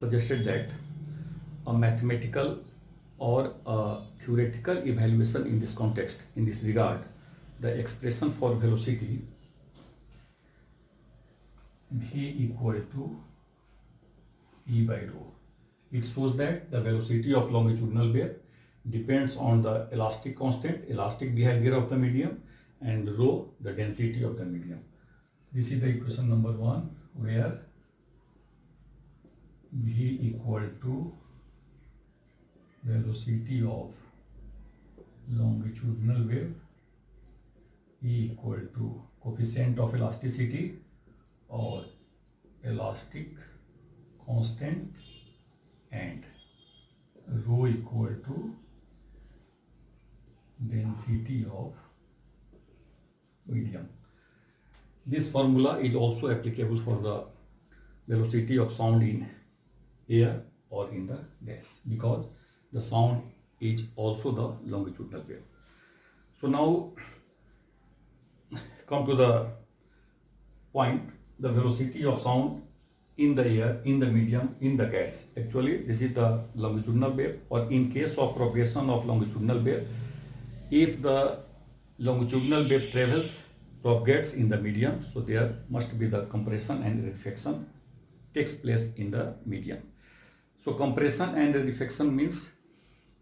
suggested that a mathematical or a theoretical evaluation in this context, in this regard, the expression for velocity v equal to e by rho. It shows that the velocity of longitudinal wave depends on the elastic constant, elastic behavior of the medium, and rho, the density of the medium. This is the equation number 1, where v equal to velocity of longitudinal wave, E equal to coefficient of elasticity or elastic constant, and rho equal to density of medium. This formula is also applicable for the velocity of sound in air or in the gas, because the sound is also the longitudinal wave. So now come to the point, the velocity of sound in the air, in the medium, in the gas. Actually, this is the longitudinal wave, or in case of propagation of longitudinal wave, if the longitudinal wave propagates in the medium, so there must be the compression and rarefaction takes place in the medium. So compression and rarefaction means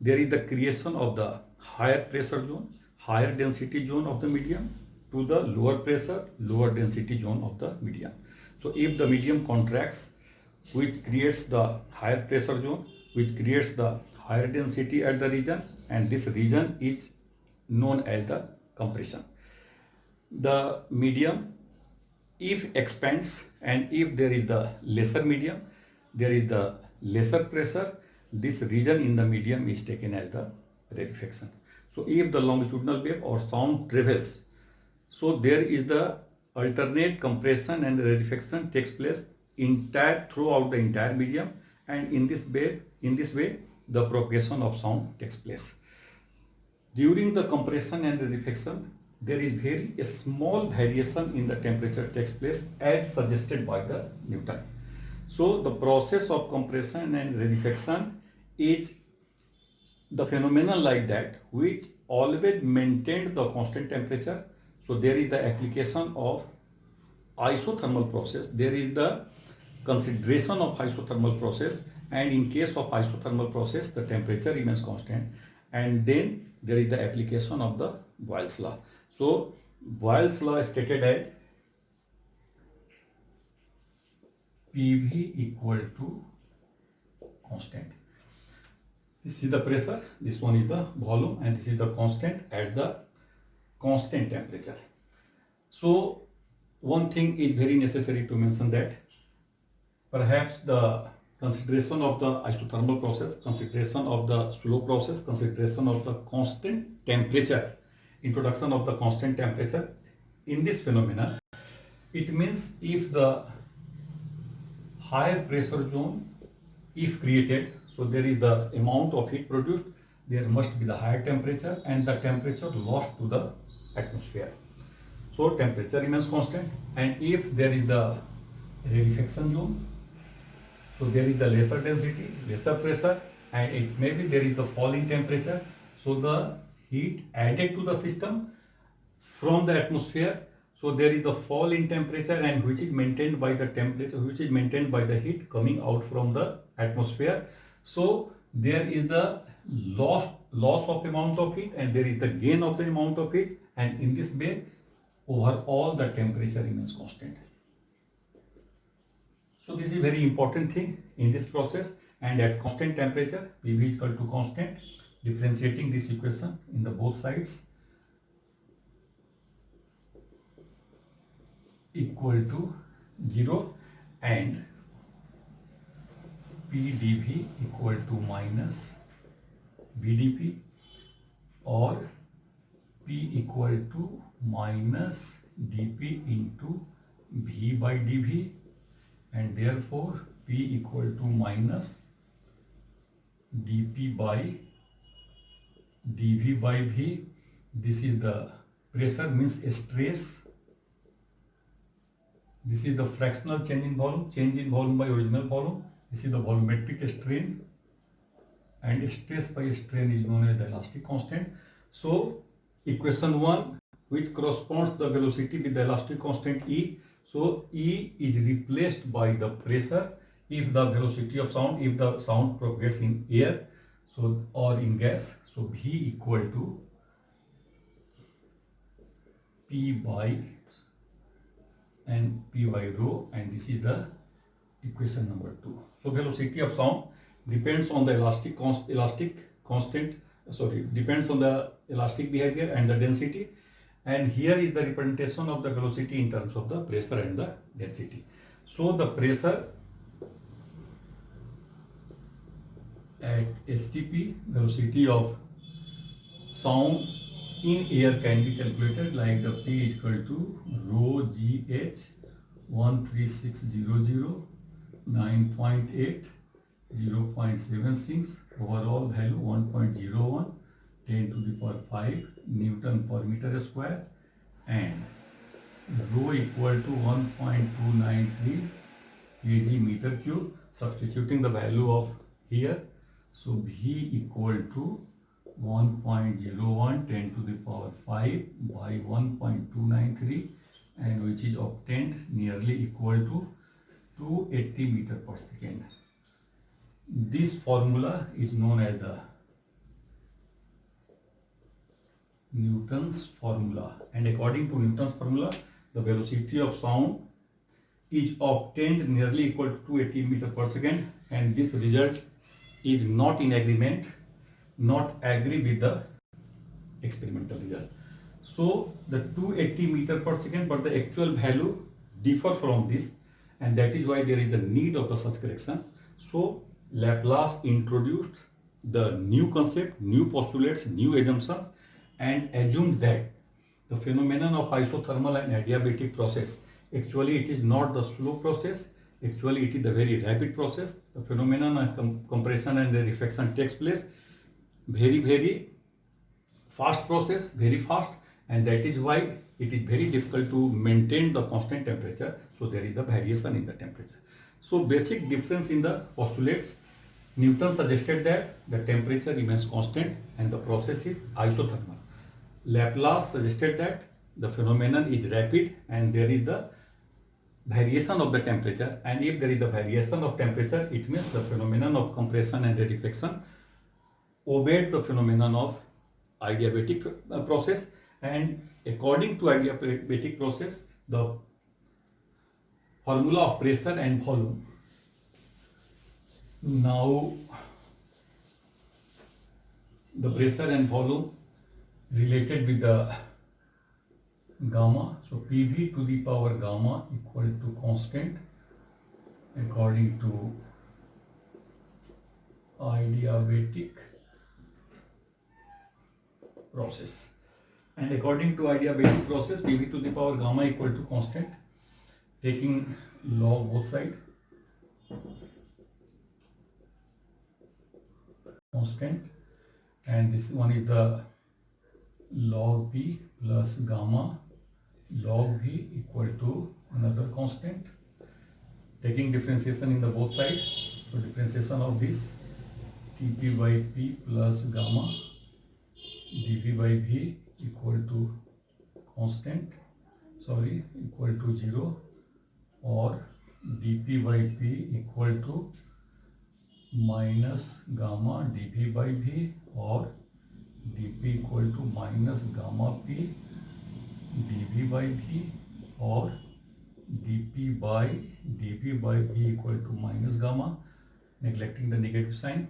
there is the creation of the higher pressure zone, higher density zone of the medium to the lower pressure, lower density zone of the medium. So if the medium contracts, which creates the higher pressure zone, which creates the higher density at the region, and this region is known as the compression. The medium, if expands, and if there is the lesser medium, there is the lesser pressure, this region in the medium is taken as the rarefaction. So if the longitudinal wave or sound travels, so there is the alternate compression and rarefaction takes place throughout the entire medium, and in this way the propagation of sound takes place. During the compression and rarefaction, there is very small variation in the temperature takes place as suggested by the Newton. So the process of compression and rarefaction is the phenomenon like that which always maintained the constant temperature. So there is the application of isothermal process, there is the consideration of isothermal process, and in case of isothermal process the temperature remains constant, and then there is the application of the Boyle's law. So Boyle's law is stated as PV equal to constant. This is the pressure, this one is the volume, and this is the constant at the constant temperature. So one thing is very necessary to mention, that perhaps the consideration of the isothermal process, consideration of the slow process, consideration of the constant temperature, introduction of the constant temperature in this phenomena, it means if the higher pressure zone, if created, so there is the amount of heat produced, there must be the higher temperature and the temperature lost to the atmosphere. So temperature remains constant, and if there is the rarefaction zone, so there is the lesser density, lesser pressure, and it may be there is the fall in temperature. So the heat added to the system from the atmosphere, so there is the fall in temperature, and which is maintained by the temperature, which is maintained by the heat coming out from the atmosphere. So there is the loss of amount of heat, and there is the gain of the amount of heat, and in this way overall the temperature remains constant. So this is a very important thing in this process, and at constant temperature PV is equal to constant, differentiating this equation in the both sides equal to 0, and PdV equal to minus VdP, or P equal to minus dP into V by dV, and therefore P equal to minus dP by dV by V. This is the pressure, means stress. This is the fractional change in volume by original volume. This is the volumetric strain, and stress by strain is known as the elastic constant. So equation 1, which corresponds the velocity with the elastic constant E. So E is replaced by the pressure if the velocity of sound, if the sound propagates in air, so or in gas. So V equal to P by rho, and this is the equation number 2. So velocity of sound depends on the depends on the elastic behavior and the density, and here is the representation of the velocity in terms of the pressure and the density. So the pressure at STP, velocity of sound in air can be calculated like the P is equal to rho GH 13600 9.8 0.76, overall value 1.01, 10 to the power 5 Newton per meter square, and rho equal to 1.293 kg meter cube. Substituting the value of here, so V equal to 1.01 10 to the power 5 by 1.293, and which is obtained nearly equal to 280 meter per second. This formula is known as the Newton's formula, and according to Newton's formula, the velocity of sound is obtained nearly equal to 280 meter per second, and this result is not in agreement, not agree with the experimental result. So the 280 meter per second, but the actual value differ from this, and that is why there is the need of the such correction. So Laplace introduced the new concept, new postulates, new assumptions, and assumed that the phenomenon of isothermal and adiabatic process, actually it is not the slow process, actually it is the very rapid process. The phenomenon of compression and rarefaction takes place very fast process, very fast, and that is why it is very difficult to maintain the constant temperature. So there is the variation in the temperature. So basic difference in the postulates. Newton suggested that the temperature remains constant and the process is isothermal. Laplace suggested that the phenomenon is rapid and there is the variation of the temperature, and if there is the variation of temperature, it means the phenomenon of compression and rarefaction obeyed the phenomenon of adiabatic process, and according to adiabatic process, the formula of pressure and volume. Now the pressure and volume related with the gamma, so PV to the power gamma equal to constant according to adiabatic process, and according to adiabatic process, PV to the power gamma equal to constant, taking log both side, constant, and this one is the log P plus gamma log V equal to another constant, taking differentiation in the both sides. So differentiation of this Tp by P plus gamma dV by V equal to constant, equal to 0, or dP by P equal to minus gamma dV by V, or dP equal to minus gamma P dV by V, or dP by dV by V equal to minus gamma, neglecting the negative sign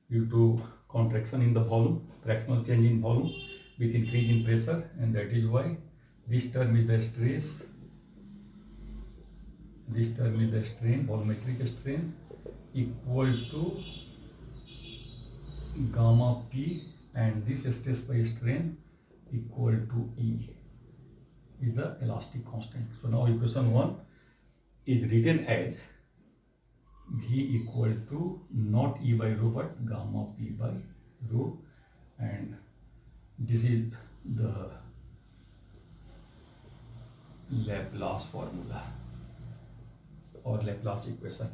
due to contraction in the volume, fractional change in volume with increase in pressure, and that is why this term is the stress, this term is the strain, volumetric strain equal to gamma P, and this stress by strain equal to E is the elastic constant. So now equation 1 is written as V equal to not E by rho but gamma P by rho, and this is the Laplace formula or Laplace equation.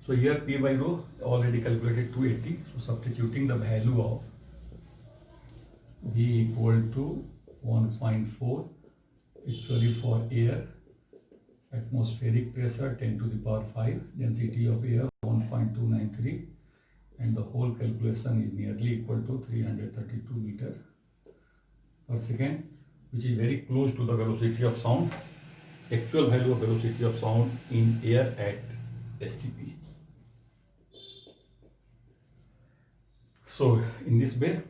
So here P by rho already calculated 280. So substituting the value of V equal to 1.4 actually for air, atmospheric pressure 10 to the power 5, density of air 1.293, and the whole calculation is nearly equal to 332 meter per second, which is very close to the velocity of sound, actual value of velocity of sound in air at STP. So in this way,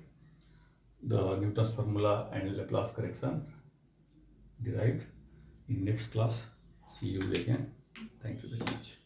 the Newton's formula and Laplace correction derived. In next class, see you again. Thank you very much.